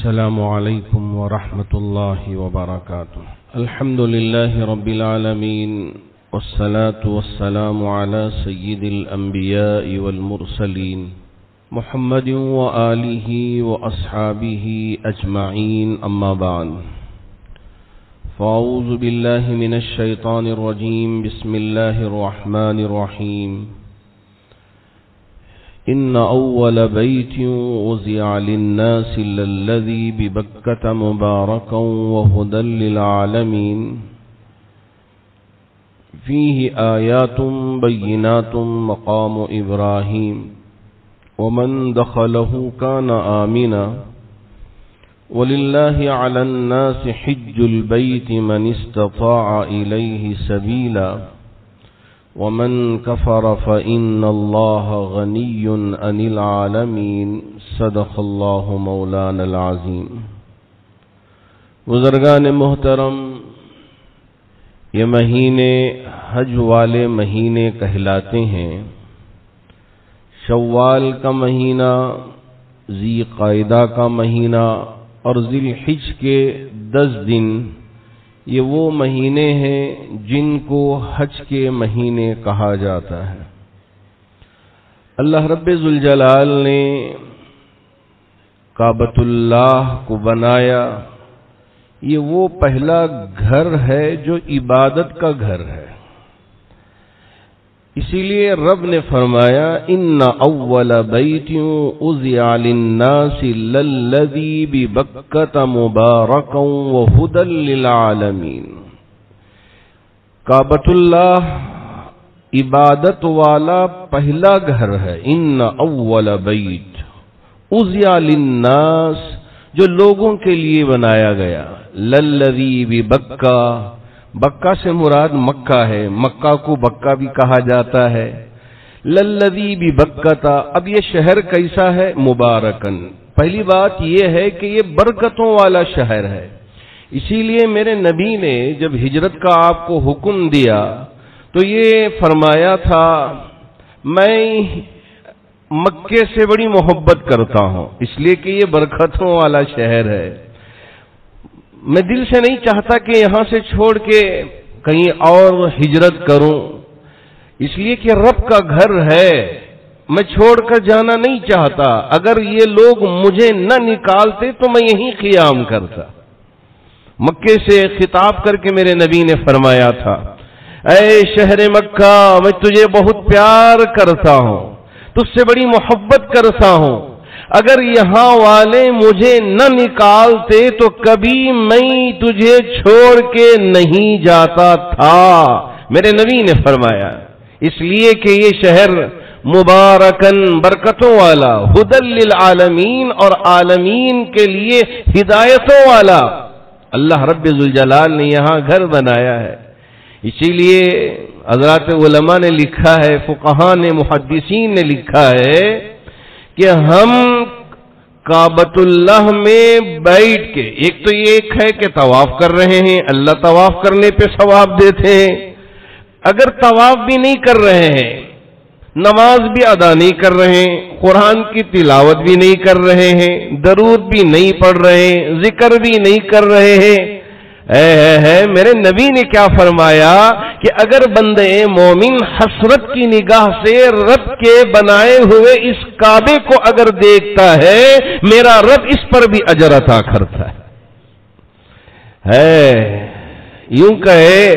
السلام علیکم ورحمۃ اللہ وبرکاتہ. الحمد للہ رب العالمین والصلاة والسلام علی سید الانبیاء والمرسلین محمد وآلہ واصحابہ اجمعین. اما بعد فاعوذ باللہ من الشیطان الرجیم. بسم اللہ الرحمن الرحیم. ان اول بیت وضع للناس للذی ببکۃ مبارکا وہدی للعالمین فیہ آیات بینات مقام ابراہیم ومن دخلہ کان آمنا وللہ علی الناس حج البیت من استطاع الیہ سبیلا ومن کفر فإن اللہ غنی عن العالمین. صدق اللہ مولانا العظیم. بزرگان محترم، یہ مہینے حج والے مہینے کہلاتے ہیں. شوال کا مہینہ، ذی قعدہ کا مہینہ اور ذی الحج کے 10 دن یہ وہ مہینے ہیں جن کو حج کے مہینے کہا جاتا ہے. اللہ رب ذوالجلال نے کعبۃ اللہ کو بنایا. یہ وہ پہلا گھر ہے جو عبادت کا گھر ہے. اسی لیے رب نے فرمایا ان اول بیت وضع للناس للذی ببکۃ مبارکا وہدی للعالمین. کعبۃ اللہ عبادت والا پہلا گھر ہے. ان اول بیت وضع للناس جو لوگوں کے لیے بنایا گیا. للذی ببکہ، بکہ سے مراد مکہ ہے، مکہ کو بکہ بھی کہا جاتا ہے. للذی ببکۃ، اب یہ شہر کیسا ہے؟ مبارکن. پہلی بات یہ ہے کہ یہ برکتوں والا شہر ہے. اسی لیے میرے نبی نے جب ہجرت کا آپ کو حکم دیا تو یہ فرمایا تھا میں مکے سے بڑی محبت کرتا ہوں اس لیے کہ یہ برکتوں والا شہر ہے. میں دل سے نہیں چاہتا کہ یہاں سے چھوڑ کے کہیں اور ہجرت کروں، اس لیے کہ رب کا گھر ہے، میں چھوڑ کر جانا نہیں چاہتا. اگر یہ لوگ مجھے نہ نکالتے تو میں یہیں قیام کرتا. مکے سے خطاب کر کے میرے نبی نے فرمایا تھا اے شہر مکہ میں تجھے بہت پیار کرتا ہوں، تجھ سے بڑی محبت کرتا ہوں. اگر یہاں والے مجھے نہ نکالتے تو کبھی میں تجھے چھوڑ کے نہیں جاتا تھا، میرے نبی نے فرمایا. اس لیے کہ یہ شہر مبارکن برکتوں والا، ہدی للعالمین اور عالمین کے لیے ہدایتوں والا اللہ رب ذوالجلال نے یہاں گھر بنایا ہے. اسی لیے حضرات علماء نے لکھا ہے، فقہاء نے، محدثین نے لکھا ہے کہ ہم کعبۃ اللہ میں بیٹھ کے ایک تو یہ ہے کہ طواف کر رہے ہیں، اللہ طواف کرنے پہ ثواب دیتے ہیں. اگر طواف بھی نہیں کر رہے ہیں، نماز بھی ادا نہیں کر رہے ہیں، قرآن کی تلاوت بھی نہیں کر رہے ہیں، درود بھی نہیں پڑھ رہے ہیں، ذکر بھی نہیں کر رہے ہیں، میرے نبی نے کیا فرمایا کہ اگر بندے مومن حسرت کی نگاہ سے رب کے بنائے ہوئے اس کعبے کو اگر دیکھتا ہے میرا رب اس پر بھی اجر عطا کرتا ہے. یوں کہے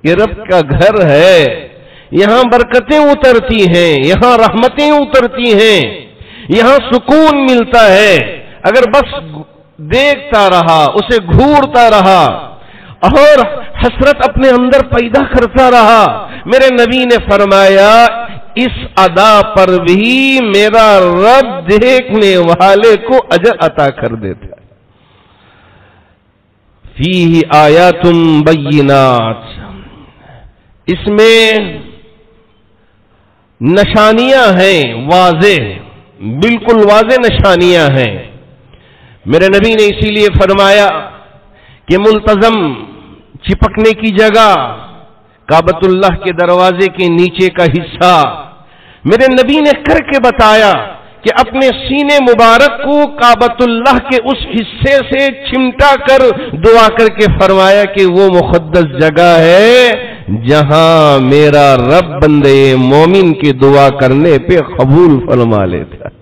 یہ رب کا گھر ہے، یہاں برکتیں اترتی ہیں، یہاں رحمتیں اترتی ہیں، یہاں سکون ملتا ہے. اگر بس دیکھتا رہا، اسے گھورتا رہا اور حسرت اپنے اندر پیدا کرتا رہا، میرے نبی نے فرمایا اس ادا پر بھی میرا رب دیکھنے والے کو اجر عطا کر دیتا ہے. فیہ آیات بینات، اس میں نشانیاں ہیں، واضح، بالکل واضح نشانیاں ہیں. میرے نبی نے اسی لیے فرمایا کہ ملتزم چپکنے کی جگہ کعبۃ اللہ کے دروازے کے نیچے کا حصہ میرے نبی نے کر کے بتایا کہ اپنے سینے مبارک کو کعبۃ اللہ کے اس حصے سے چمٹا کر دعا کر کے فرمایا کہ وہ مقدس جگہ ہے جہاں میرا رب بندے مومن کی دعا کرنے پہ قبول فرما لیتا ہے۔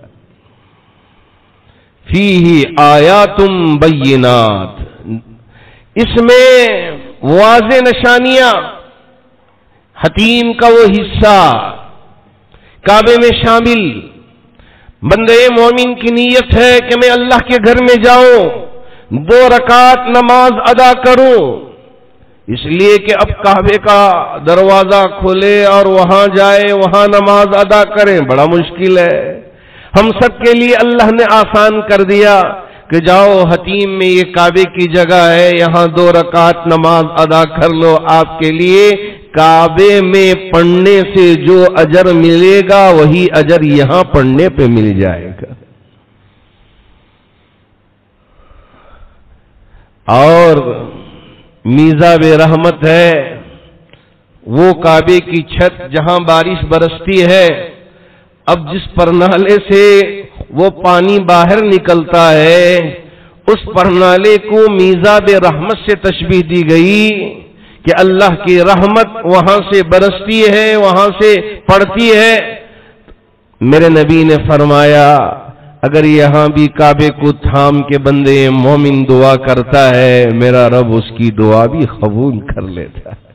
فیہ آیات بینات، اس میں واضح نشانیاں، حتیم کا وہ حصہ کعبے میں شامل، بندے مومن کی نیت ہے کہ میں اللہ کے گھر میں جاؤں، 2 رکعت نماز ادا کروں، اس لیے کہ اب کعبے کا دروازہ کھولے اور وہاں جائے، وہاں نماز ادا کریں، بڑا مشکل ہے۔ ہم سب کے لیے اللہ نے آسان کر دیا کہ جاؤ حتیم میں، یہ کعبے کی جگہ ہے، یہاں 2 رکعت نماز ادا کر لو، آپ کے لیے کعبے میں پڑھنے سے جو اجر ملے گا وہی اجر یہاں پڑھنے پہ مل جائے گا۔ اور میزاب رحمت ہے وہ کعبے کی چھت جہاں بارش برستی ہے، اب جس پرنالے سے وہ پانی باہر نکلتا ہے اس پرنالے کو میزاب رحمت سے تشبیہ دی گئی کہ اللہ کی رحمت وہاں سے برستی ہے، وہاں سے پڑتی ہے۔ میرے نبی نے فرمایا اگر یہاں بھی کعبے کو تھام کے بندے مومن دعا کرتا ہے، میرا رب اس کی دعا بھی قبول کر لیتا ہے۔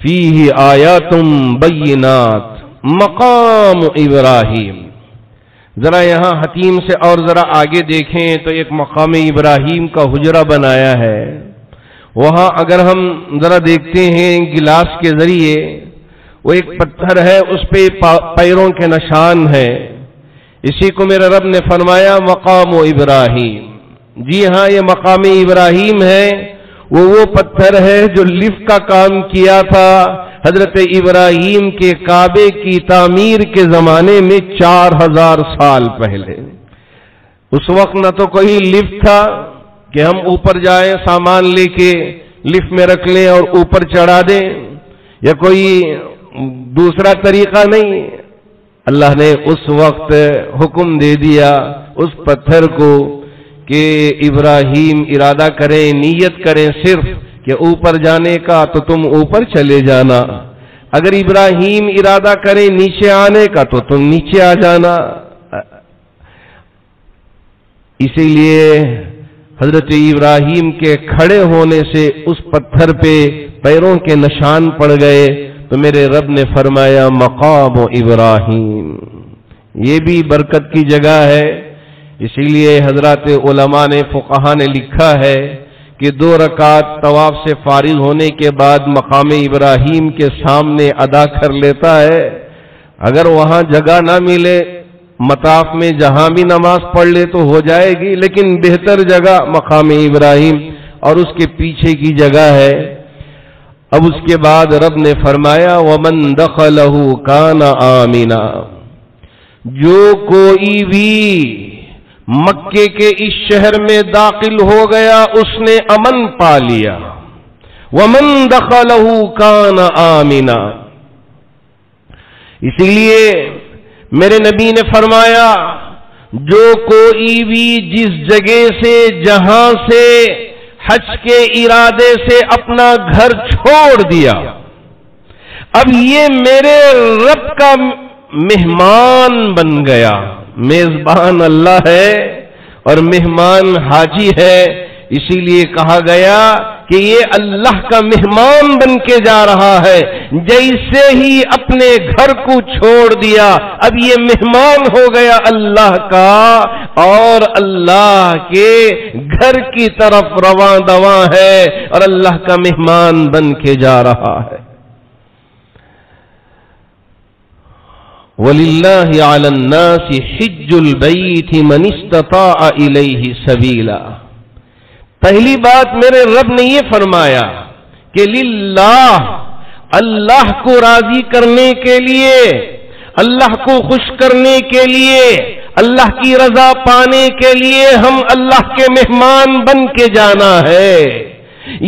فیہ آیات بینات مقام ابراہیم، ذرا یہاں حتیم سے اور ذرا آگے دیکھیں تو ایک مقام ابراہیم کا حجرہ بنایا ہے، وہاں اگر ہم ذرا دیکھتے ہیں گلاس کے ذریعے، وہ ایک پتھر ہے، اس پہ پیروں کے نشان ہے، اسی کو میرے رب نے فرمایا مقام ابراہیم۔ جی ہاں، یہ مقام ابراہیم ہے، وہ پتھر ہے جو لفٹ کا کام کیا تھا حضرت ابراہیم کے کعبے کی تعمیر کے زمانے میں 4000 سال پہلے۔ اس وقت نہ تو کوئی لفٹ تھا کہ ہم اوپر جائیں سامان لے کے لفٹ میں رکھ لیں اور اوپر چڑھا دیں، یا کوئی دوسرا طریقہ نہیں۔ اللہ نے اس وقت حکم دے دیا اس پتھر کو کہ ابراہیم ارادہ کریں، نیت کریں صرف کہ اوپر جانے کا تو تم اوپر چلے جانا، اگر ابراہیم ارادہ کریں نیچے آنے کا تو تم نیچے آ جانا۔ اسی لیے حضرت ابراہیم کے کھڑے ہونے سے اس پتھر پہ پیروں کے نشان پڑ گئے، تو میرے رب نے فرمایا مقام ابراہیم۔ یہ بھی برکت کی جگہ ہے، اسی لیے حضرات علماء نے، فقہاء نے لکھا ہے کہ 2 رکعت طواف سے فارغ ہونے کے بعد مقام ابراہیم کے سامنے ادا کر لیتا ہے، اگر وہاں جگہ نہ ملے مطاف میں جہاں بھی نماز پڑھ لے تو ہو جائے گی، لیکن بہتر جگہ مقام ابراہیم اور اس کے پیچھے کی جگہ ہے۔ اب اس کے بعد رب نے فرمایا وَمَن دَخَلَهُ كَانَ آمِنًا، جو کوئی بھی مکے کے اس شہر میں داخل ہو گیا اس نے امن پا لیا۔ وَمَن دَخَلَهُ كَانَ آمِنًا، اسی لیے میرے نبی نے فرمایا جو کوئی بھی جس جگہ سے، جہاں سے حج کے ارادے سے اپنا گھر چھوڑ دیا، اب یہ میرے رب کا مہمان بن گیا۔ میزبان اللہ ہے اور مہمان حاجی ہے، اسی لیے کہا گیا کہ یہ اللہ کا مہمان بن کے جا رہا ہے، جیسے ہی اپنے گھر کو چھوڑ دیا اب یہ مہمان ہو گیا اللہ کا، اور اللہ کے گھر کی طرف رواں دواں ہے اور اللہ کا مہمان بن کے جا رہا ہے۔ وَلِلَّهِ عَلَى النَّاسِ حِجُّ الْبَيْتِ مَنِ اسْتَطَاعَ إِلَيْهِ سَبِيلًا، پہلی بات میرے رب نے یہ فرمایا کہ للہ، اللہ کو راضی کرنے کے لیے، اللہ کو خوش کرنے کے لیے، اللہ کی رضا پانے کے لیے ہم اللہ کے مہمان بن کے جانا ہے،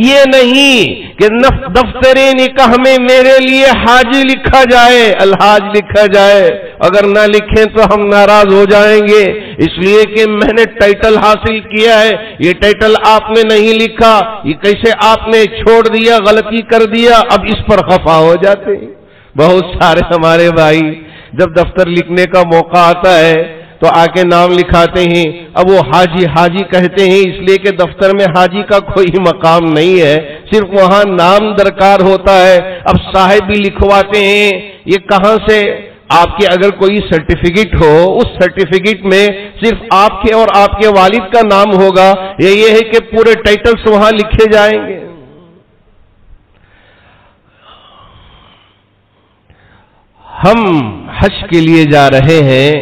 یہ نہیں کہ دفتر نکاح میں میرے لیے حاجی لکھا جائے، الحاج لکھا جائے، اگر نہ لکھیں تو ہم ناراض ہو جائیں گے، اس لیے کہ میں نے ٹائٹل حاصل کیا ہے، یہ ٹائٹل آپ نے نہیں لکھا، یہ کیسے آپ نے چھوڑ دیا، غلطی کر دیا، اب اس پر خفا ہو جاتے ہیں۔ بہت سارے ہمارے بھائی جب دفتر لکھنے کا موقع آتا ہے تو آ کے نام لکھاتے ہیں، اب وہ حاجی حاجی کہتے ہیں اس لیے کہ دفتر میں حاجی کا کوئی مقام نہیں ہے، صرف وہاں نام درکار ہوتا ہے۔ اب صاحب بھی لکھواتے ہیں، یہ کہاں سے؟ آپ کے اگر کوئی سرٹیفکیٹ ہو، اس سرٹیفکیٹ میں صرف آپ کے اور آپ کے والد کا نام ہوگا، یہ ہے کہ پورے ٹائٹلز وہاں لکھے جائیں گے۔ ہم حج کے لیے جا رہے ہیں،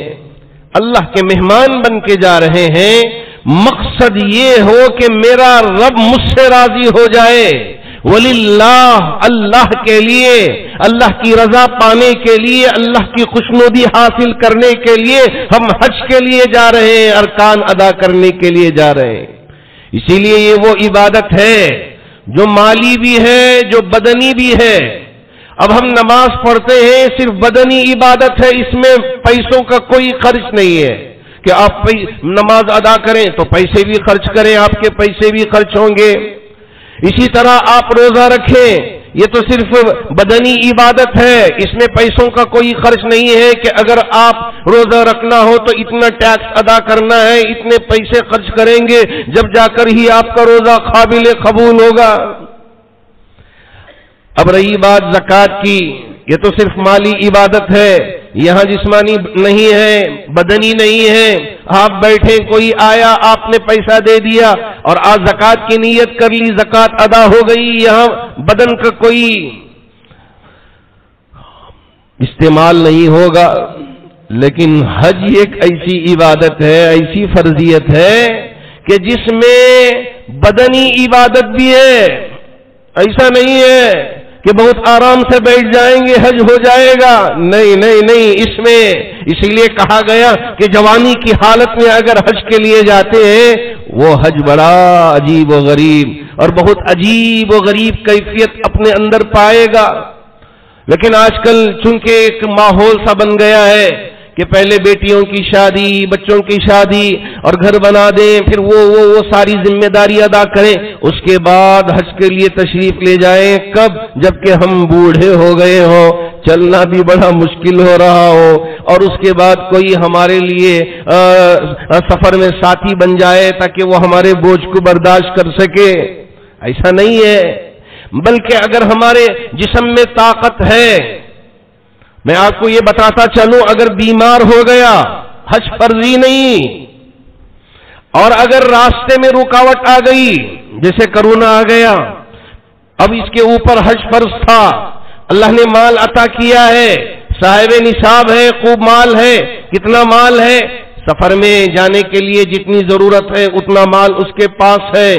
اللہ کے مہمان بن کے جا رہے ہیں، مقصد یہ ہو کہ میرا رب مجھ سے راضی ہو جائے، وللہ، اللہ کے لیے، اللہ کی رضا پانے کے لیے، اللہ کی خوشنودی حاصل کرنے کے لیے ہم حج کے لیے جا رہے ہیں، ارکان ادا کرنے کے لیے جا رہے ہیں۔ اسی لیے یہ وہ عبادت ہے جو مالی بھی ہے، جو بدنی بھی ہے۔ اب ہم نماز پڑھتے ہیں، صرف بدنی عبادت ہے، اس میں پیسوں کا کوئی خرچ نہیں ہے کہ آپ نماز ادا کریں تو پیسے بھی خرچ کریں، آپ کے پیسے بھی خرچ ہوں گے۔ اسی طرح آپ روزہ رکھیں، یہ تو صرف بدنی عبادت ہے، اس میں پیسوں کا کوئی خرچ نہیں ہے کہ اگر آپ روزہ رکھنا ہو تو اتنا ٹیکس ادا کرنا ہے، اتنے پیسے خرچ کریں گے، جب جا کر ہی آپ کا روزہ قابل قبول ہوگا۔ اب رہی بات زکوٰۃ کی، یہ تو صرف مالی عبادت ہے، یہاں جسمانی نہیں ہے، بدنی نہیں ہے۔ آپ بیٹھے، کوئی آیا، آپ نے پیسہ دے دیا اور آج زکوٰۃ کی نیت کر لی، زکوٰۃ ادا ہو گئی، یہاں بدن کا کوئی استعمال نہیں ہوگا۔ لیکن حج ایک ایسی عبادت ہے، ایسی فرضیت ہے کہ جس میں بدنی عبادت بھی ہے، ایسا نہیں ہے کہ بہت آرام سے بیٹھ جائیں گے حج ہو جائے گا، نہیں نہیں نہیں، اس میں اسی لیے کہا گیا کہ جوانی کی حالت میں اگر حج کے لیے جاتے ہیں وہ حج بڑا عجیب و غریب اور بہت عجیب و غریب کیفیت اپنے اندر پائے گا۔ لیکن آج کل چونکہ ایک ماحول سا بن گیا ہے کہ پہلے بیٹیوں کی شادی، بچوں کی شادی اور گھر بنا دیں، پھر وہ ساری ذمہ داری ادا کریں، اس کے بعد حج کے لیے تشریف لے جائیں۔ کب؟ جبکہ ہم بوڑھے ہو گئے ہوں، چلنا بھی بڑا مشکل ہو رہا ہو، اور اس کے بعد کوئی ہمارے لیے سفر میں ساتھی بن جائے تاکہ وہ ہمارے بوجھ کو برداشت کر سکے۔ ایسا نہیں ہے، بلکہ اگر ہمارے جسم میں طاقت ہے، میں آپ کو یہ بتاتا چلوں، اگر بیمار ہو گیا حج فرضی نہیں، اور اگر راستے میں رکاوٹ آ گئی جیسے کرونا آ گیا، اب اس کے اوپر حج فرض تھا، اللہ نے مال عطا کیا ہے، صاحب نصاب ہے، خوب مال ہے، کتنا مال ہے، سفر میں جانے کے لیے جتنی ضرورت ہے اتنا مال اس کے پاس ہے،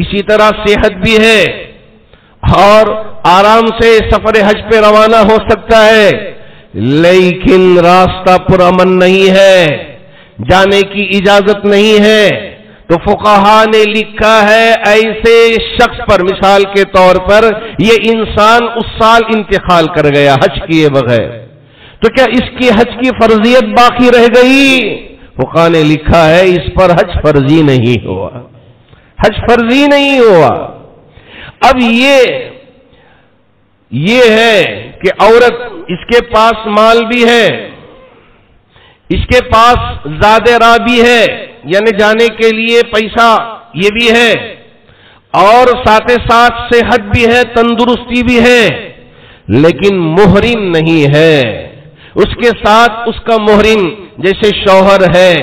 اسی طرح صحت بھی ہے اور آرام سے سفر حج پہ روانہ ہو سکتا ہے، لیکن راستہ پرامن نہیں ہے، جانے کی اجازت نہیں ہے، تو فقہا نے لکھا ہے ایسے شخص پر، مثال کے طور پر یہ انسان اس سال انتقال کر گیا حج کیے بغیر، تو کیا اس کی حج کی فرضیت باقی رہ گئی؟ فقہا نے لکھا ہے اس پر حج فرضی نہیں ہوا، حج فرضی نہیں ہوا۔ اب یہ ہے کہ عورت، اس کے پاس مال بھی ہے، اس کے پاس زاد راہ بھی ہے، یعنی جانے کے لیے پیسہ یہ بھی ہے، اور ساتھ ساتھ صحت بھی ہے، تندرستی بھی ہے، لیکن محرم نہیں ہے۔ اس کے ساتھ اس کا محرم جیسے شوہر ہے،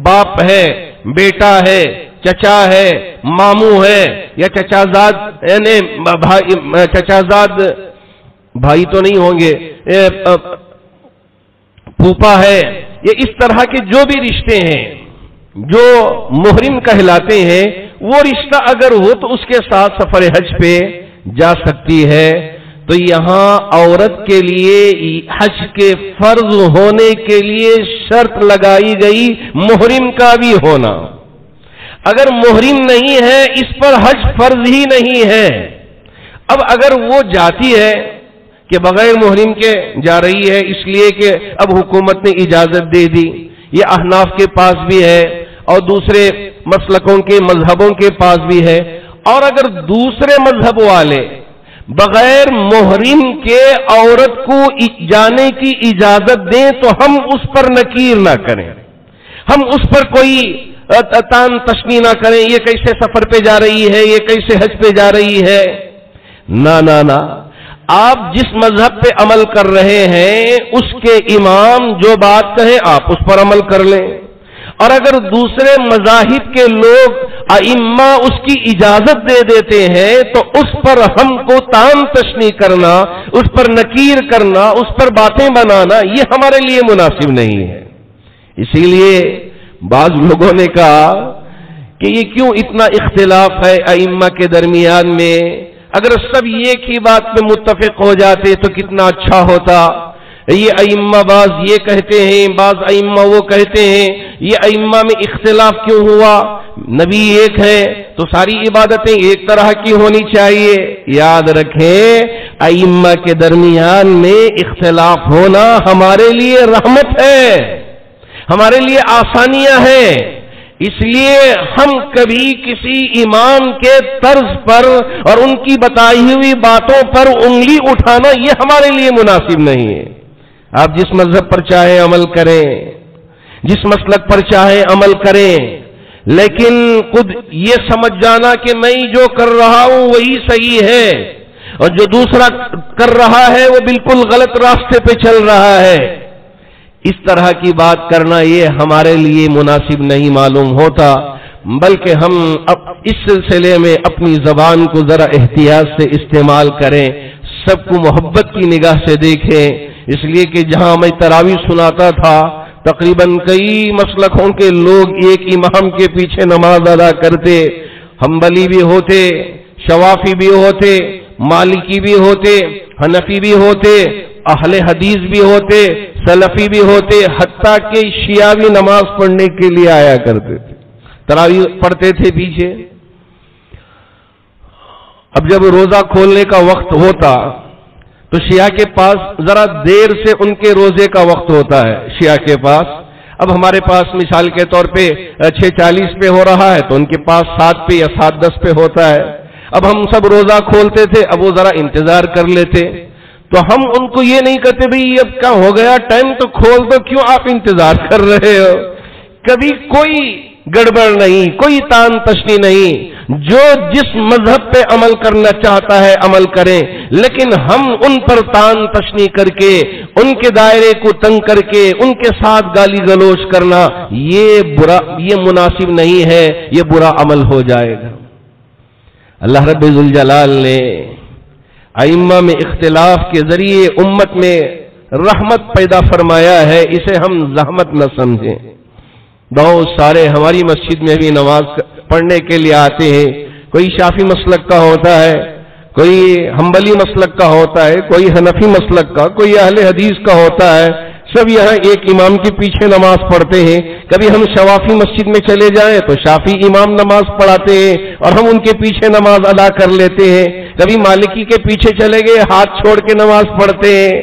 باپ ہے، بیٹا ہے، چچا ہے، ماموں ہے، یا چچا زاد، یعنی چچا زاد بھائی تو نہیں ہوں گے، پھوپا ہے، یہ اس طرح کے جو بھی رشتے ہیں جو محرم کہلاتے ہیں، وہ رشتہ اگر ہو تو اس کے ساتھ سفر حج پہ جا سکتی ہے۔ تو یہاں عورت کے لیے حج کے فرض ہونے کے لیے شرط لگائی گئی محرم کا بھی ہونا۔ اگر محرم نہیں ہے اس پر حج فرض ہی نہیں ہے۔ اب اگر وہ جاتی ہے کہ بغیر محرم کے جا رہی ہے اس لیے کہ اب حکومت نے اجازت دے دی، یہ احناف کے پاس بھی ہے اور دوسرے مسلکوں کے مذہبوں کے پاس بھی ہے، اور اگر دوسرے مذہب والے بغیر محرم کے عورت کو جانے کی اجازت دیں تو ہم اس پر نکیر نہ کریں، ہم اس پر کوئی تان تشنی نہ کریں، یہ کیسے سفر پہ جا رہی ہے، یہ کیسے حج پہ جا رہی ہے۔ نہ آپ جس مذہب پہ عمل کر رہے ہیں اس کے امام جو بات کہیں آپ اس پر عمل کر لیں، اور اگر دوسرے مذاہب کے لوگ ائمہ اس کی اجازت دے دیتے ہیں تو اس پر ہم کو تان تشنی کرنا، اس پر نکیر کرنا، اس پر باتیں بنانا یہ ہمارے لیے مناسب نہیں ہے۔ اسی لیے بعض لوگوں نے کہا کہ یہ کیوں اتنا اختلاف ہے ائمہ کے درمیان میں، اگر سب ایک ہی بات پہ متفق ہو جاتے تو کتنا اچھا ہوتا۔ یہ ائمہ بعض یہ کہتے ہیں، بعض ائمہ وہ کہتے ہیں، یہ ائمہ میں اختلاف کیوں ہوا؟ نبی ایک ہے تو ساری عبادتیں ایک طرح کی ہونی چاہیے۔ یاد رکھیں ائمہ کے درمیان میں اختلاف ہونا ہمارے لیے رحمت ہے، ہمارے لیے آسانیاں ہیں، اس لیے ہم کبھی کسی امام کے طرز پر اور ان کی بتائی ہوئی باتوں پر انگلی اٹھانا یہ ہمارے لیے مناسب نہیں ہے۔ آپ جس مذہب پر چاہے عمل کریں، جس مسلک پر چاہے عمل کریں، لیکن خود یہ سمجھ جانا کہ میں جو کر رہا ہوں وہی صحیح ہے اور جو دوسرا کر رہا ہے وہ بالکل غلط راستے پہ چل رہا ہے، اس طرح کی بات کرنا یہ ہمارے لیے مناسب نہیں معلوم ہوتا، بلکہ ہم اس سلسلے میں اپنی زبان کو ذرا احتیاط سے استعمال کریں، سب کو محبت کی نگاہ سے دیکھیں۔ اس لیے کہ جہاں میں تراویح سناتا تھا تقریباً کئی مسلکوں کے لوگ ایک امام کے پیچھے نماز ادا کرتے، حنبلی بھی ہوتے، شوافی بھی ہوتے، مالکی بھی ہوتے، حنفی بھی ہوتے، اہل حدیث بھی ہوتے، سلفی بھی ہوتے، حتیٰ کہ شیعہ بھی نماز پڑھنے کے لیے آیا کرتے تھے، تراویح پڑھتے تھے پیچھے۔ اب جب روزہ کھولنے کا وقت ہوتا تو شیعہ کے پاس ذرا دیر سے ان کے روزے کا وقت ہوتا ہے شیعہ کے پاس۔ اب ہمارے پاس مثال کے طور پہ 6:40 پہ ہو رہا ہے تو ان کے پاس 7 پہ یا 7:10 پہ ہوتا ہے۔ اب ہم سب روزہ کھولتے تھے، اب وہ ذرا انتظار کر لیتے، تو ہم ان کو یہ نہیں کہتے بھئی اب کیا ہو گیا ٹائم تو کھول دو، کیوں آپ انتظار کر رہے ہو؟ کبھی کوئی گڑبڑ نہیں، کوئی تان تشنی نہیں، جو جس مذہب پہ عمل کرنا چاہتا ہے عمل کریں، لیکن ہم ان پر تان تشنی کر کے ان کے دائرے کو تنگ کر کے ان کے ساتھ گالی گلوچ کرنا یہ مناسب نہیں ہے، یہ برا عمل ہو جائے گا۔ اللہ رب ذوالجلال نے ائمہ میں اختلاف کے ذریعے امت میں رحمت پیدا فرمایا ہے، اسے ہم زحمت نہ سمجھیں۔ بہت سارے ہماری مسجد میں بھی نماز پڑھنے کے لیے آتے ہیں، کوئی شافی مسلک کا ہوتا ہے، کوئی حنبلی مسلک کا ہوتا ہے، کوئی حنفی مسلک کا، کوئی اہل حدیث کا ہوتا ہے، سب یہاں ایک امام کے پیچھے نماز پڑھتے ہیں۔ کبھی ہم شوافی مسجد میں چلے جائیں تو شافی امام نماز پڑھاتے ہیں اور ہم ان کے پیچھے نماز ادا کر لیتے ہیں، کبھی مالکی کے پیچھے چلے گئے ہاتھ چھوڑ کے نماز پڑھتے ہیں۔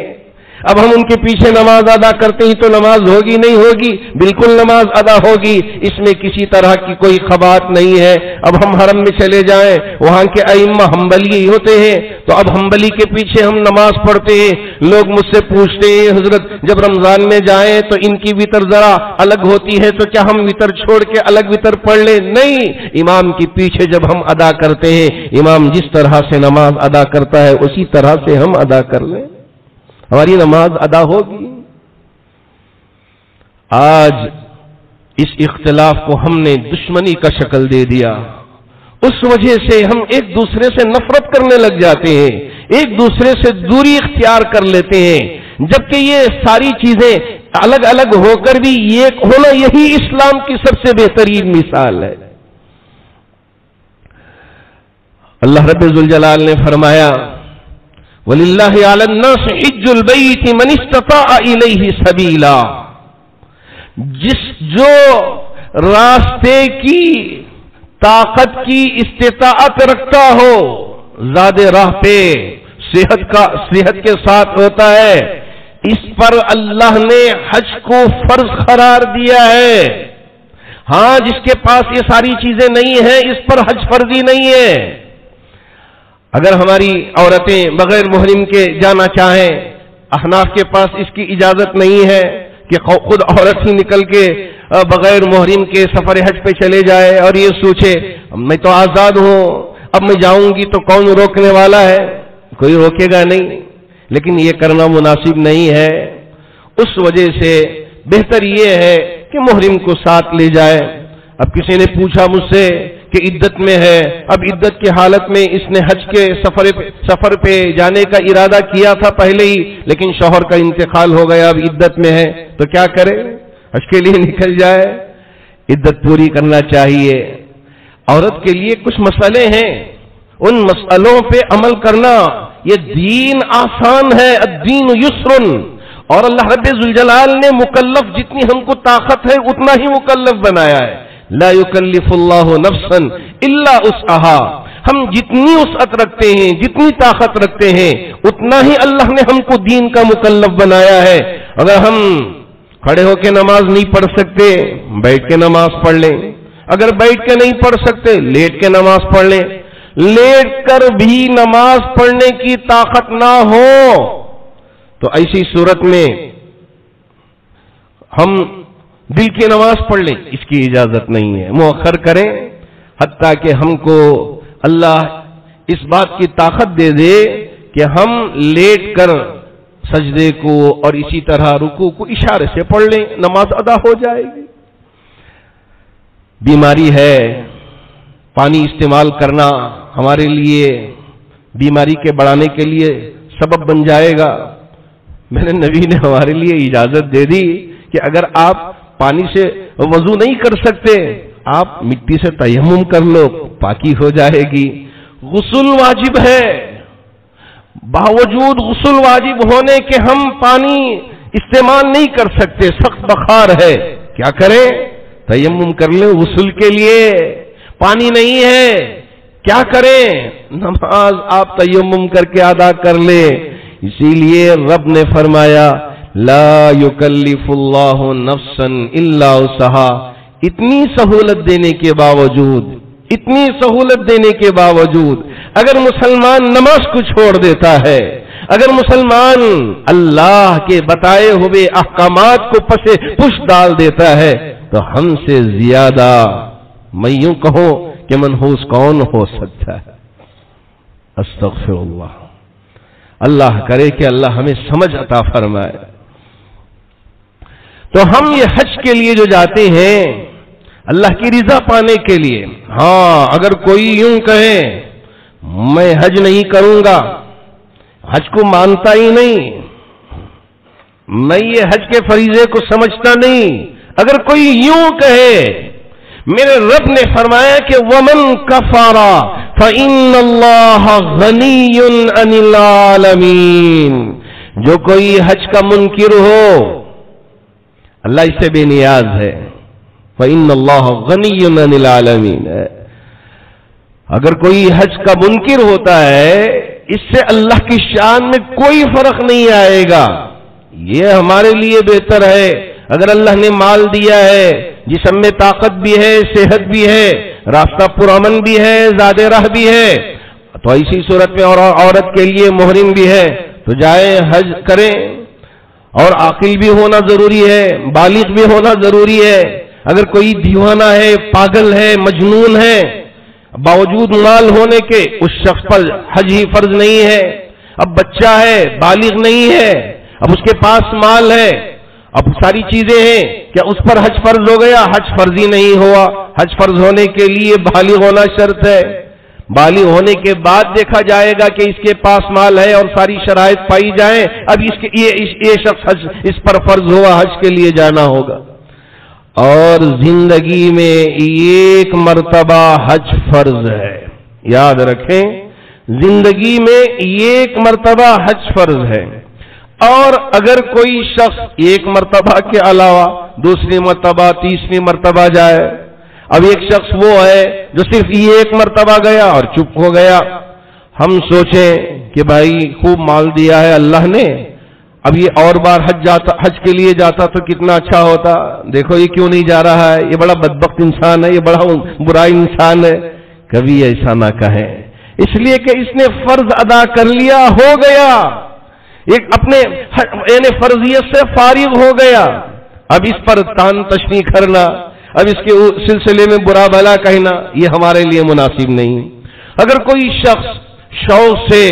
اب ہم ان کے پیچھے نماز ادا کرتے ہی تو نماز ہوگی نہیں ہوگی؟ بالکل نماز ادا ہوگی، اس میں کسی طرح کی کوئی خبات نہیں ہے۔ اب ہم حرم میں چلے جائیں، وہاں کے ائمہ حنبلی ہوتے ہیں تو اب حنبلی کے پیچھے ہم نماز پڑھتے ہیں۔ لوگ مجھ سے پوچھتے ہیں حضرت جب رمضان میں جائیں تو ان کی وتر ذرا الگ ہوتی ہے تو کیا ہم وتر چھوڑ کے الگ وتر پڑھ لیں؟ نہیں، امام کے پیچھے جب ہم ادا کرتے ہیں، امام جس طرح سے نماز ادا کرتا ہے اسی طرح سے ہم ادا کر لیں، ہماری نماز ادا ہوگی۔ آج اس اختلاف کو ہم نے دشمنی کا شکل دے دیا، اس وجہ سے ہم ایک دوسرے سے نفرت کرنے لگ جاتے ہیں، ایک دوسرے سے دوری اختیار کر لیتے ہیں، جبکہ یہ ساری چیزیں الگ الگ ہو کر بھی ایک ہونا یہی اسلام کی سب سے بہترین مثال ہے۔ اللہ رب ذوالجلال نے فرمایا وَلِلَّهِ عَلَى النَّاسِ حِجُّ الْبَيْتِ مَنِ اسْتَطَاعَ إِلَيْهِ سَبِيلًا، جو راستے کی طاقت کی استطاعت رکھتا ہو، زیادہ راہ پہ صحت کے ساتھ ہوتا ہے، اس پر اللہ نے حج کو فرض قرار دیا ہے۔ ہاں، جس کے پاس یہ ساری چیزیں نہیں ہیں اس پر حج فرضی نہیں ہے۔ اگر ہماری عورتیں بغیر محرم کے جانا چاہیں، احناف کے پاس اس کی اجازت نہیں ہے کہ خود عورت ہی نکل کے بغیر محرم کے سفر حج پہ چلے جائے اور یہ سوچے میں تو آزاد ہوں، اب میں جاؤں گی تو کون روکنے والا ہے؟ کوئی روکے گا نہیں، لیکن یہ کرنا مناسب نہیں ہے۔ اس وجہ سے بہتر یہ ہے کہ محرم کو ساتھ لے جائے۔ اب کسی نے پوچھا مجھ سے کہ عدت میں ہے، اب عدت کی حالت میں اس نے حج کے سفر پہ جانے کا ارادہ کیا تھا پہلے ہی، لیکن شوہر کا انتقال ہو گیا، اب عدت میں ہے تو کیا کرے؟ حج کے لیے نکل جائے؟ عدت پوری کرنا چاہیے۔ عورت کے لیے کچھ مسئلے ہیں، ان مسئلوں پہ عمل کرنا، یہ دین آسان ہے، الدین یسر، اور اللہ رب ذوالجلال نے مکلف جتنی ہم کو طاقت ہے اتنا ہی مکلف بنایا ہے۔ لا یکلف اللہ نفسا الا وسعها، ہم جتنی وسعت رکھتے ہیں، جتنی طاقت رکھتے ہیں، اتنا ہی اللہ نے ہم کو دین کا مکلف بنایا ہے۔ اگر ہم کھڑے ہو کے نماز نہیں پڑھ سکتے، بیٹھ کے نماز پڑھ لیں، اگر بیٹھ کے نہیں پڑھ سکتے لیٹ کے نماز پڑھ لیں، لیٹ کر بھی نماز پڑھنے کی طاقت نہ ہو تو ایسی صورت میں ہم دل کی نماز پڑھ لیں، اس کی اجازت نہیں ہے، مؤخر کریں حتیٰ کہ ہم کو اللہ اس بات کی طاقت دے دے کہ ہم لیٹ کر سجدے کو اور اسی طرح رکوع کو اشارے سے پڑھ لیں، نماز ادا ہو جائے گی۔ بیماری ہے، پانی استعمال کرنا ہمارے لیے بیماری کے بڑھانے کے لیے سبب بن جائے گا۔ میں نے نبی نے ہمارے لیے اجازت دے دی کہ اگر آپ پانی سے وضو نہیں کر سکتے، آپ مٹی سے تیمم کر لو، پاکی ہو جائے گی۔ غسل واجب ہے، باوجود غسل واجب ہونے کے ہم پانی استعمال نہیں کر سکتے، سخت بخار ہے، کیا کریں؟ تیمم کر لیں غسل کے لیے۔ پانی نہیں ہے، کیا کریں؟ نماز آپ تیمم کر کے ادا کر لیں۔ اسی لیے رب نے فرمایا لا یکلف اللہ نفسا الا وسعها، اتنی سہولت دینے کے باوجود اگر مسلمان نماز کو چھوڑ دیتا ہے، اگر مسلمان اللہ کے بتائے ہوئے احکامات کو پش ڈال دیتا ہے تو ہم سے زیادہ میں یوں کہوں کہ منحوس کون ہو سکتا ہے؟ استغفر اللہ۔ اللہ کرے کہ اللہ ہمیں سمجھ عطا فرمائے۔ تو ہم یہ حج کے لیے جو جاتے ہیں اللہ کی رضا پانے کے لیے، ہاں اگر کوئی یوں کہے میں حج نہیں کروں گا، حج کو مانتا ہی نہیں، میں یہ حج کے فریضے کو سمجھتا نہیں، اگر کوئی یوں کہے، میرے رب نے فرمایا کہ وَمَن كَفَرَ فَإِنَّ اللَّهَ غَنِيٌّ عَنِ الْعَالَمِينَ، جو کوئی حج کا منکر ہو اللہ اس سے بے نیاز ہے۔ فَإِنَّ اللَّهَ غَنِيٌّ عَنِ الْعَالَمِينَ، اگر کوئی حج کا منکر ہوتا ہے اس سے اللہ کی شان میں کوئی فرق نہیں آئے گا۔ یہ ہمارے لیے بہتر ہے، اگر اللہ نے مال دیا ہے، جسم میں طاقت بھی ہے، صحت بھی ہے، راستہ پرامن بھی ہے، زیادہ راہ بھی ہے، تو ایسی صورت میں اور عورت کے لیے محرم بھی ہے تو جائے حج کریں، اور عاقل بھی ہونا ضروری ہے، بالغ بھی ہونا ضروری ہے۔ اگر کوئی دیوانہ ہے، پاگل ہے، مجنون ہے، باوجود مال ہونے کے اس شخص پر حج ہی فرض نہیں ہے۔ اب بچہ ہے، بالغ نہیں ہے، اب اس کے پاس مال ہے، اب ساری چیزیں ہیں، کیا اس پر حج فرض ہو گیا؟ حج فرض ہی نہیں ہوا۔ حج فرض ہونے کے لیے بالغ ہونا شرط ہے، بالغ ہونے کے بعد دیکھا جائے گا کہ اس کے پاس مال ہے اور ساری شرائط پائی جائیں، اب یہ شخص حج اس پر فرض ہوا، حج کے لیے جانا ہوگا۔ اور زندگی میں ایک مرتبہ حج فرض ہے، یاد رکھیں، زندگی میں ایک مرتبہ حج فرض ہے، اور اگر کوئی شخص ایک مرتبہ کے علاوہ دوسری مرتبہ تیسری مرتبہ جائے، اب ایک شخص وہ ہے جو صرف یہ ایک مرتبہ گیا اور چپ ہو گیا. ہم سوچیں کہ بھائی خوب مال دیا ہے اللہ نے، اب یہ اور بار حج کے لیے جاتا تو کتنا اچھا ہوتا. دیکھو یہ کیوں نہیں جا رہا ہے، یہ بڑا بدبخت انسان ہے، یہ بڑا برا انسان ہے. کبھی ایسا نہ کہیں، اس لیے کہ اس نے فرض ادا کر لیا، ہو گیا، ایک اپنے یعنی فرضیت سے فارغ ہو گیا. اب اس پر تان تشنی کرنا، اب اس کے سلسلے میں برا بھلا کہنا، یہ ہمارے لیے مناسب نہیں. اگر کوئی شخص شوق سے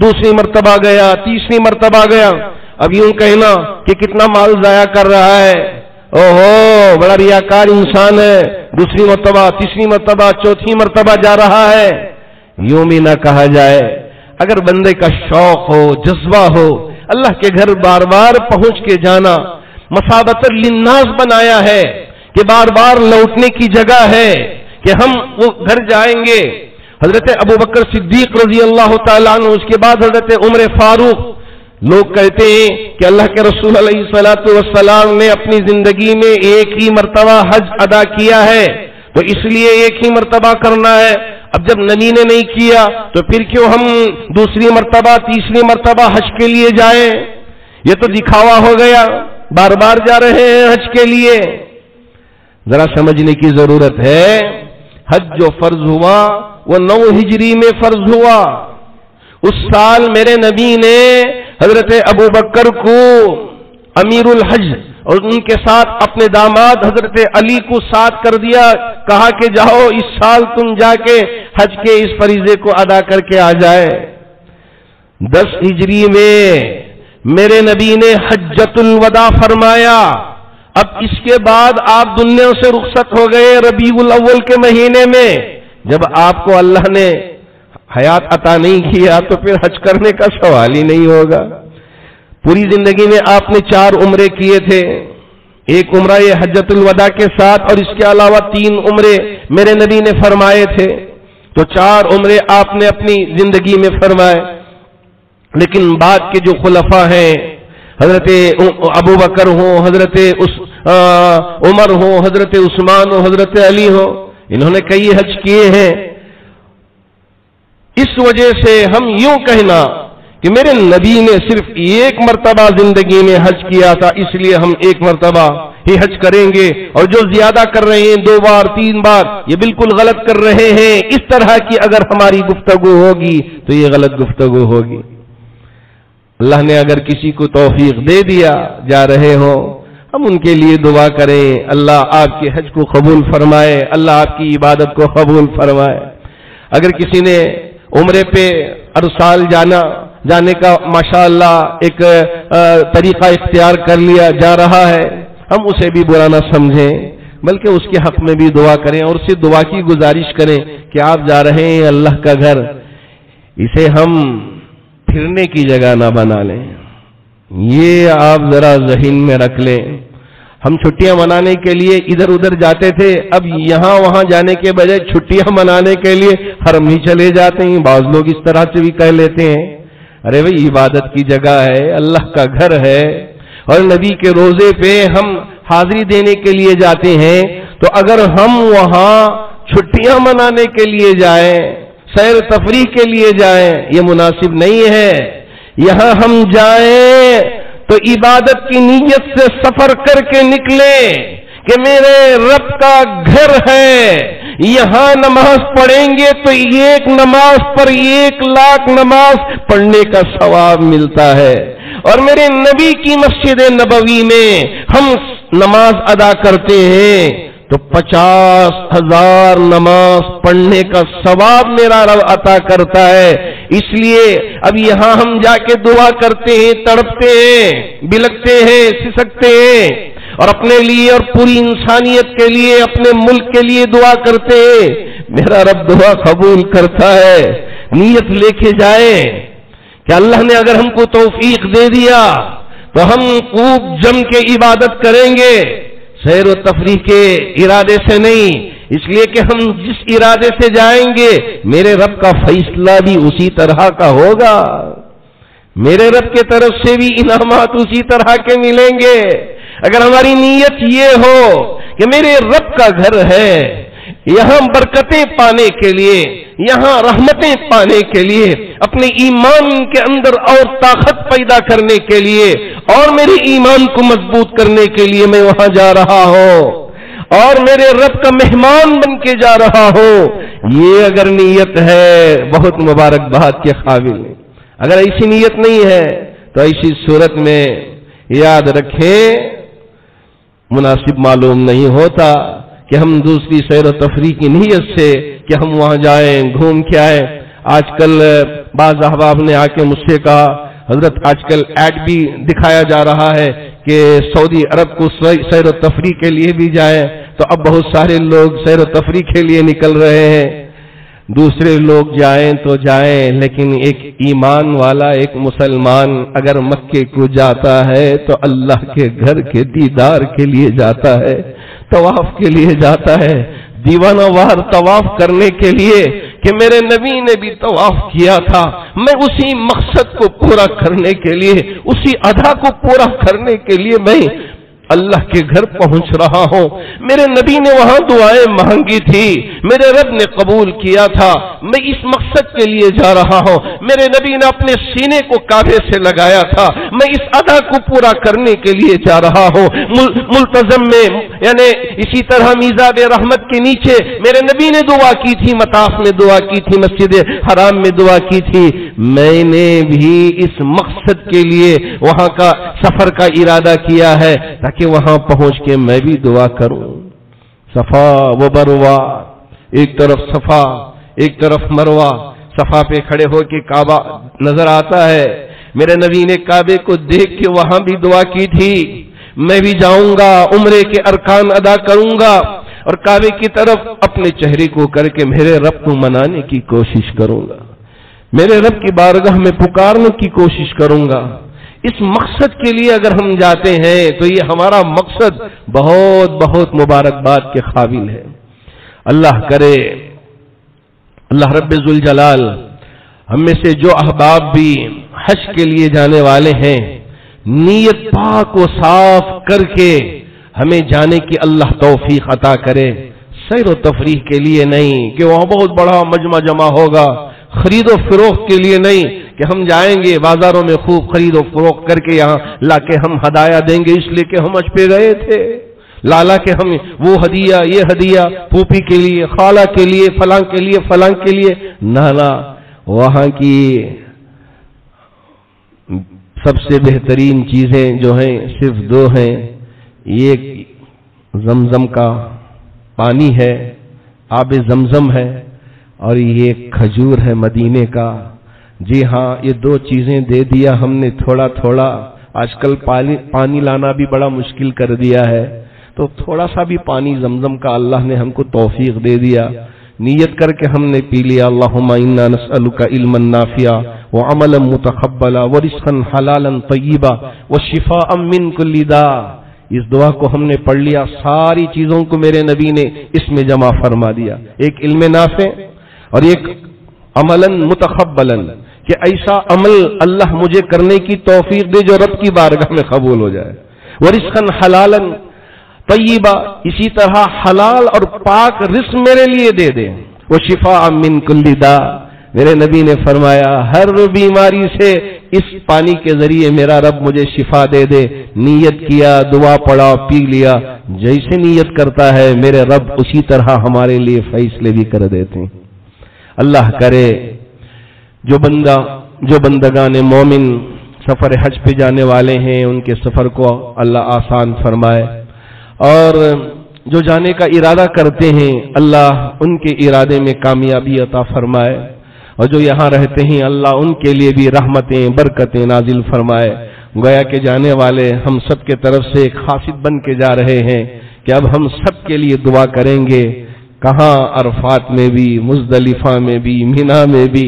دوسری مرتبہ گیا، تیسری مرتبہ گیا، اب یوں کہنا کہ کتنا مال ضائع کر رہا ہے، اوہو بڑا ریاکار انسان ہے، دوسری مرتبہ، تیسری مرتبہ، چوتھی مرتبہ جا رہا ہے، یوں بھی نہ کہا جائے. اگر بندے کا شوق ہو، جذبہ ہو، اللہ کے گھر بار بار پہنچ کے جانا مثابۃ للناس بنایا ہے کہ بار بار لوٹنے کی جگہ ہے کہ ہم وہ گھر جائیں گے. حضرت ابوبکر صدیق رضی اللہ تعالیٰ عنہ، اس کے بعد حضرت عمر فاروق، لوگ کہتے ہیں کہ اللہ کے رسول علیہ الصلوۃ والسلام نے اپنی زندگی میں ایک ہی مرتبہ حج ادا کیا ہے تو اس لیے ایک ہی مرتبہ کرنا ہے. اب جب نبی نے نہیں کیا تو پھر کیوں ہم دوسری مرتبہ، تیسری مرتبہ حج کے لیے جائیں؟ یہ تو دکھاوا ہو گیا، بار بار جا رہے ہیں حج کے لیے. ذرا سمجھنے کی ضرورت ہے. حج جو فرض ہوا وہ 9 ہجری میں فرض ہوا. اس سال میرے نبی نے حضرت ابوبکر کو امیر الحج اور ان کے ساتھ اپنے داماد حضرت علی کو ساتھ کر دیا، کہا کہ جاؤ اس سال تم جا کے حج کے اس فریضے کو ادا کر کے آ جائے. 10 ہجری میں میرے نبی نے حجۃ الوداع فرمایا. اب اس کے بعد آپ دنیا سے رخصت ہو گئے ربیع الاول کے مہینے میں. جب آپ کو اللہ نے حیات عطا نہیں کیا تو پھر حج کرنے کا سوال ہی نہیں ہوگا. پوری زندگی میں آپ نے 4 عمرے کیے تھے. ایک عمرہ یہ حجۃ الوداع کے ساتھ اور اس کے علاوہ 3 عمرے میرے نبی نے فرمائے تھے. تو 4 عمرے آپ نے اپنی زندگی میں فرمائے. لیکن بعد کے جو خلفاء ہیں، حضرت ابوبکر ہوں، حضرت عمر ہوں، حضرت عثمان ہوں، حضرت علی ہوں، انہوں نے کئی حج کیے ہیں. اس وجہ سے ہم یوں کہنا کہ میرے نبی نے صرف ایک مرتبہ زندگی میں حج کیا تھا، اس لیے ہم ایک مرتبہ ہی حج کریں گے، اور جو زیادہ کر رہے ہیں 2 بار 3 بار یہ بالکل غلط کر رہے ہیں. اس طرح کی اگر ہماری گفتگو ہوگی تو یہ غلط گفتگو ہوگی. اللہ نے اگر کسی کو توفیق دے دیا جا رہے ہو، ہم ان کے لیے دعا کریں، اللہ آپ کے حج کو قبول فرمائے، اللہ آپ کی عبادت کو قبول فرمائے. اگر کسی نے عمرے پہ ہر سال جانے کا ماشاءاللہ ایک طریقہ اختیار کر لیا جا رہا ہے، ہم اسے بھی برا نہ سمجھیں، بلکہ اس کے حق میں بھی دعا کریں اور اس سے دعا کی گزارش کریں کہ آپ جا رہے ہیں اللہ کا گھر، اسے ہم پھرنے کی جگہ نہ بنا لیں. یہ آپ ذرا ذہن میں رکھ لیں. ہم چھٹیاں منانے کے لیے ادھر ادھر جاتے تھے، اب یہاں وہاں جانے کے بجائے چھٹیاں منانے کے لیے حرم ہی چلے جاتے ہیں. بعض لوگ اس طرح سے بھی کہہ لیتے ہیں، ارے بھائی عبادت کی جگہ ہے، اللہ کا گھر ہے، اور نبی کے روزے پہ ہم حاضری دینے کے لیے جاتے ہیں، تو اگر ہم وہاں چھٹیاں منانے کے لیے جائیں، سیر تفریح کے لیے جائیں، یہ مناسب نہیں ہے. یہاں ہم جائیں تو عبادت کی نیت سے سفر کر کے نکلے کہ میرے رب کا گھر ہے، یہاں نماز پڑھیں گے تو 1 نماز پر 1,00,000 نماز پڑھنے کا ثواب ملتا ہے، اور میرے نبی کی مسجد نبوی میں ہم نماز ادا کرتے ہیں تو 50,000 نماز پڑھنے کا ثواب میرا رب عطا کرتا ہے. اس لیے اب یہاں ہم جا کے دعا کرتے ہیں، تڑپتے ہیں، بلکتے ہیں، سسکتے ہیں، اور اپنے لیے اور پوری انسانیت کے لیے، اپنے ملک کے لیے دعا کرتے ہیں. میرا رب دعا قبول کرتا ہے. نیت لے کے جائیں کہ اللہ نے اگر ہم کو توفیق دے دیا تو ہم خوب جم کے عبادت کریں گے، سیر و تفریح کے ارادے سے نہیں، اس لیے کہ ہم جس ارادے سے جائیں گے میرے رب کا فیصلہ بھی اسی طرح کا ہوگا، میرے رب کے طرف سے بھی انعامات اسی طرح کے ملیں گے. اگر ہماری نیت یہ ہو کہ میرے رب کا گھر ہے، یہاں برکتیں پانے کے لیے، یہاں رحمتیں پانے کے لیے، اپنے ایمان کے اندر اور طاقت پیدا کرنے کے لیے اور میرے ایمان کو مضبوط کرنے کے لیے میں وہاں جا رہا ہوں اور میرے رب کا مہمان بن کے جا رہا ہوں۔ یہ اگر نیت ہے بہت مبارکباد کے قابل ہے۔ اگر ایسی نیت نہیں ہے تو ایسی صورت میں یاد رکھیں مناسب معلوم نہیں ہوتا کہ ہم دوسری سیر و تفریح کی نیت سے کہ ہم وہاں جائیں گھوم کے آئیں۔ آج کل بعض احباب نے آ کے مجھ سے کہا حضرت آج کل ایڈ بھی دکھایا جا رہا ہے کہ سعودی عرب کو سیر و تفریح کے لیے بھی جائیں، تو اب بہت سارے لوگ سیر و تفریح کے لیے نکل رہے ہیں۔ دوسرے لوگ جائیں تو جائیں، لیکن ایک ایمان والا ایک مسلمان اگر مکے کو جاتا ہے تو اللہ کے گھر کے دیدار کے لیے جاتا ہے، طواف کے لیے جاتا ہے، دیوانہ وار طواف کرنے کے لیے کہ میرے نبی نے بھی طواف کیا تھا۔ میں اسی مقصد کو پورا کرنے کے لیے، اسی ادا کو پورا کرنے کے لیے میں اللہ کے گھر پہنچ رہا ہوں۔ میرے نبی نے وہاں دعائیں مانگی تھی، میرے رب نے قبول کیا تھا، میں اس مقصد کے لیے جا رہا ہوں۔ میرے نبی نے اپنے سینے کو کعبے سے لگایا تھا، میں اس ادا کو پورا کرنے کے لیے جا رہا ہوں۔ ملتزم میں یعنی اسی طرح میزاب رحمت کے نیچے میرے نبی نے دعا کی تھی، مطاف میں دعا کی تھی، مسجد حرام میں دعا کی تھی۔ میں نے بھی اس مقصد کے لیے وہاں کا سفر کا ارادہ کیا ہے تاکہ وہاں پہنچ کے میں بھی دعا کروں۔ صفا و مروہ، ایک طرف صفا ایک طرف مروہ، صفا پہ کھڑے ہو کے کعبہ نظر آتا ہے۔ میرے نبی نے کعبے کو دیکھ کے وہاں بھی دعا کی تھی، میں بھی جاؤں گا، عمرے کے ارکان ادا کروں گا اور کعبے کی طرف اپنے چہرے کو کر کے میرے رب کو منانے کی کوشش کروں گا، میرے رب کی بارگاہ میں پکارنے کی کوشش کروں گا۔ اس مقصد کے لیے اگر ہم جاتے ہیں تو یہ ہمارا مقصد بہت بہت مبارکباد کے قابل ہے۔ اللہ کرے اللہ رب ذوالجلال ہم میں سے جو احباب بھی حج کے لیے جانے والے ہیں نیت پاک و صاف کر کے ہمیں جانے کی اللہ توفیق عطا کرے، سیر و تفریح کے لیے نہیں کہ وہاں بہت بڑا مجمع جمع ہوگا، خرید و فروخت کے لیے نہیں کہ ہم جائیں گے بازاروں میں خوب خرید و فروخت کر کے یہاں لا کے ہم ہدایہ دیں گے اس لیے کہ ہم حج پہ گئے تھے، لالا کے ہم وہ ہدیہ یہ ہدیہ پھوپھی کے لیے، خالہ کے لیے، فلاں کے لیے، فلاں کے لیے، نہ وہاں کی سب سے بہترین چیزیں جو ہیں صرف دو ہیں، ایک زمزم کا پانی ہے، آب زمزم ہے، اور یہ کھجور ہے مدینے کا۔ جی ہاں یہ دو چیزیں دے دیا ہم نے تھوڑا تھوڑا، آج کل پانی لانا بھی بڑا مشکل کر دیا ہے، تو تھوڑا سا بھی پانی زمزم کا اللہ نے ہم کو توفیق دے دیا، نیت کر کے ہم نے پی لیا۔ اللہم انا نسألک علما نافعا وعملا متقبلا ورزقا حلالا طیبا وشفاء من کل داء۔ اس دعا کو ہم نے پڑھ لیا، ساری چیزوں کو میرے نبی نے اس میں جمع فرما دیا، ایک علم نافع اور ایک عملا متقبلا، کہ ایسا عمل اللہ مجھے کرنے کی توفیق دے جو رب کی بارگاہ میں قبول ہو جائے، ورزقا حلالا طیبا، اسی طرح حلال اور پاک رزق میرے لیے دے دے، وشفاء من کل داء، میرے نبی نے فرمایا ہر بیماری سے اس پانی کے ذریعے میرا رب مجھے شفا دے دے۔ نیت کیا، دعا پڑھا، پی لیا، جیسے نیت کرتا ہے میرے رب اسی طرح ہمارے لیے فیصلے بھی کر دیتے ہیں۔ اللہ کرے جو بندگان مومن سفر حج پہ جانے والے ہیں ان کے سفر کو اللہ آسان فرمائے، اور جو جانے کا ارادہ کرتے ہیں اللہ ان کے ارادے میں کامیابی عطا فرمائے، اور جو یہاں رہتے ہیں اللہ ان کے لیے بھی رحمتیں برکتیں نازل فرمائے۔ گویا کہ جانے والے ہم سب کے طرف سے ایک خاصیت بن کے جا رہے ہیں کہ اب ہم سب کے لیے دعا کریں گے، کہاں عرفات میں بھی، مزدلفہ میں بھی، مینا میں بھی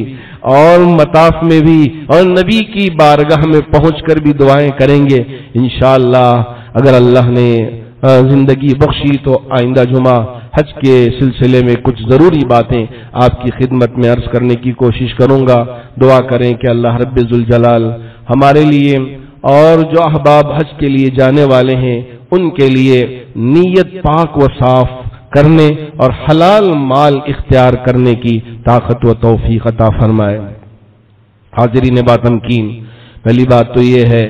اور مطاف میں بھی، اور نبی کی بارگاہ میں پہنچ کر بھی دعائیں کریں گے انشاءاللہ۔ اگر اللہ نے زندگی بخشی تو آئندہ جمعہ حج کے سلسلے میں کچھ ضروری باتیں آپ کی خدمت میں عرض کرنے کی کوشش کروں گا۔ دعا کریں کہ اللہ رب ذوالجلال ہمارے لیے اور جو احباب حج کے لیے جانے والے ہیں ان کے لیے نیت پاک و صاف کرنے اور حلال مال اختیار کرنے کی طاقت و توفیق عطا فرمائے۔ حاضرین باتمکین، پہلی بات تو یہ ہے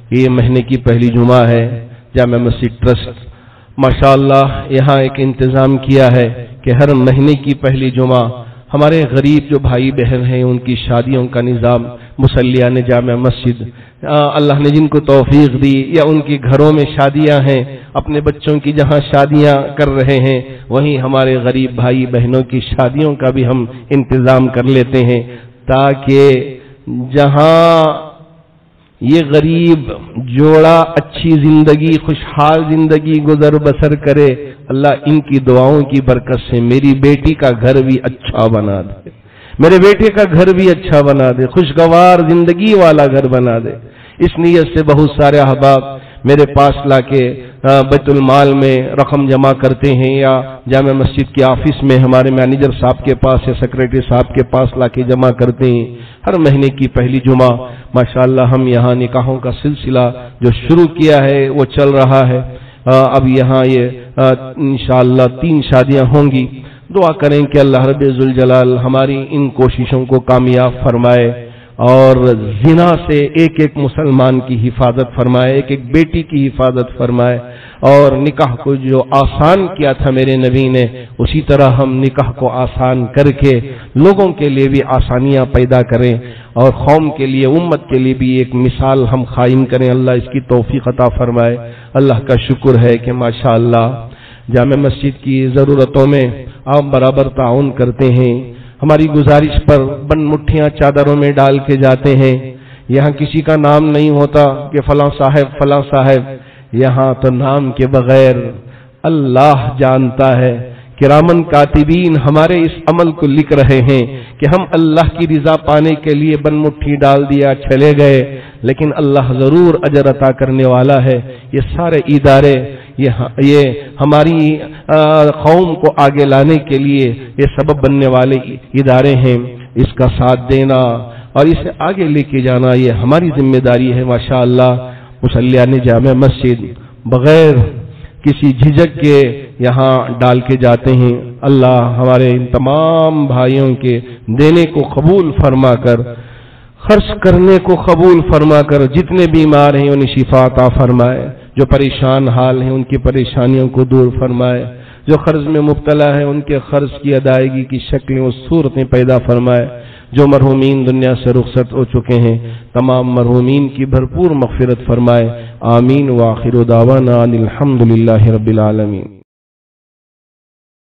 کہ یہ مہینے کی پہلی جمعہ ہے۔ جامع مسجد ٹرسٹ ماشاءاللہ یہاں ایک انتظام کیا ہے کہ ہر مہینے کی پہلی جمعہ ہمارے غریب جو بھائی بہن ہیں ان کی شادیوں کا نظام مصلیان جامع مسجد، اللہ نے جن کو توفیق دی یا ان کی گھروں میں شادیاں ہیں، اپنے بچوں کی جہاں شادیاں کر رہے ہیں وہیں ہمارے غریب بھائی بہنوں کی شادیوں کا بھی ہم انتظام کر لیتے ہیں، تاکہ جہاں یہ غریب جوڑا اچھی زندگی، خوشحال زندگی گزر بسر کرے، اللہ ان کی دعاؤں کی برکت سے میری بیٹی کا گھر بھی اچھا بنا دے، میرے بیٹے کا گھر بھی اچھا بنا دے، خوشگوار زندگی والا گھر بنا دے۔ اس نیت سے بہت سارے احباب میرے پاس لا کے بیت المال میں رقم جمع کرتے ہیں، یا جامع مسجد کے آفس میں ہمارے مینیجر صاحب کے پاس یا سیکریٹری صاحب کے پاس لا کے جمع کرتے ہیں۔ ہر مہینے کی پہلی جمعہ ماشاءاللہ ہم یہاں نکاحوں کا سلسلہ جو شروع کیا ہے وہ چل رہا ہے۔ اب یہاں یہ انشاءاللہ 3 شادیاں ہوں گی۔ دعا کریں کہ اللہ رب ذوالجلال ہماری ان کوششوں کو کامیاب فرمائے اور زنا سے ایک ایک مسلمان کی حفاظت فرمائے، ایک ایک بیٹی کی حفاظت فرمائے، اور نکاح کو جو آسان کیا تھا میرے نبی نے اسی طرح ہم نکاح کو آسان کر کے لوگوں کے لیے بھی آسانیاں پیدا کریں اور قوم کے لیے، امت کے لیے بھی ایک مثال ہم قائم کریں۔ اللہ اس کی توفیق عطا فرمائے۔ اللہ کا شکر ہے کہ ماشاءاللہ جامع مسجد کی ضرورتوں میں آپ برابر تعاون کرتے ہیں۔ ہماری گزارش پر بند مٹھیاں چادروں میں ڈال کے جاتے ہیں۔ یہاں کسی کا نام نہیں ہوتا کہ فلاں صاحب فلاں صاحب، یہاں تو نام کے بغیر اللہ جانتا ہے۔ کرامن کاتبین ہمارے اس عمل کو لکھ رہے ہیں کہ ہم اللہ کی رضا پانے کے لیے بند مٹھی ڈال دیا چلے گئے، لیکن اللہ ضرور اجر عطا کرنے والا ہے۔ یہ سارے ادارے یہ ہماری قوم کو آگے لانے کے لیے یہ سبب بننے والے ادارے ہیں۔ اس کا ساتھ دینا اور اسے آگے لے کے جانا یہ ہماری ذمہ داری ہے۔ ماشاءاللہ مصلیان جامع مسجد بغیر کسی جھجک کے یہاں ڈال کے جاتے ہیں۔ اللہ ہمارے ان تمام بھائیوں کے دینے کو قبول فرما کر، خرچ کرنے کو قبول فرما کر، جتنے بیمار ہیں انہیں شفا عطا فرمائے، جو پریشان حال ہیں ان کی پریشانیوں کو دور فرمائے، جو قرض میں مبتلا ہے ان کے قرض کی ادائیگی کی شکلیں و صورتیں پیدا فرمائے، جو مرحومین دنیا سے رخصت ہو چکے ہیں تمام مرحومین کی بھرپور مغفرت فرمائے۔ آمین۔ وآخر دعوانا ان الحمد للہ رب العالمین۔